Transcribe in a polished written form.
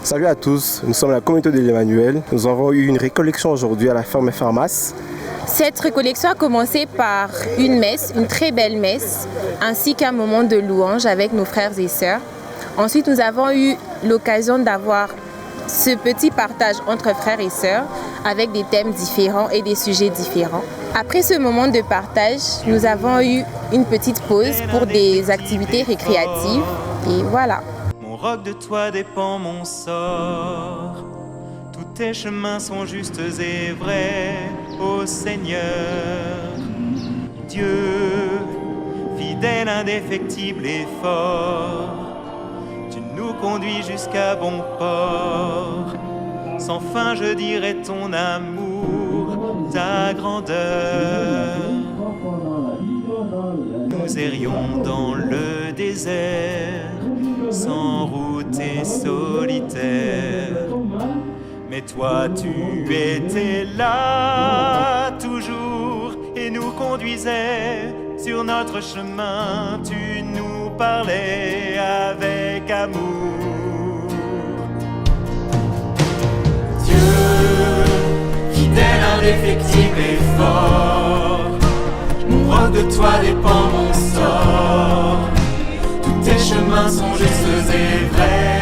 Salut à tous, nous sommes la communauté de l'Emmanuel. Nous avons eu une récollection aujourd'hui à la ferme Pharmace. Cette récollection a commencé par une messe, une très belle messe, ainsi qu'un moment de louange avec nos frères et sœurs. Ensuite, nous avons eu l'occasion d'avoir ce petit partage entre frères et sœurs avec des thèmes différents et des sujets différents. Après ce moment de partage, nous avons eu une petite pause pour des activités récréatives et voilà. Mon roc de toi dépend mon sort. Tous tes chemins sont justes et vrais, ô Seigneur. Dieu, fidèle, indéfectible et fort, tu nous conduis jusqu'à bon port. Sans fin je dirai ton amour, ta grandeur. Nous errions dans le désert, sans route et solitaire. Mais toi tu étais là toujours et nous conduisais sur notre chemin. Tu nous parlais avec amour. Dieu, fidèle, indéfectible et fort, mon roc de toi dépend mon sort. Tous tes chemins sont justes et vrais,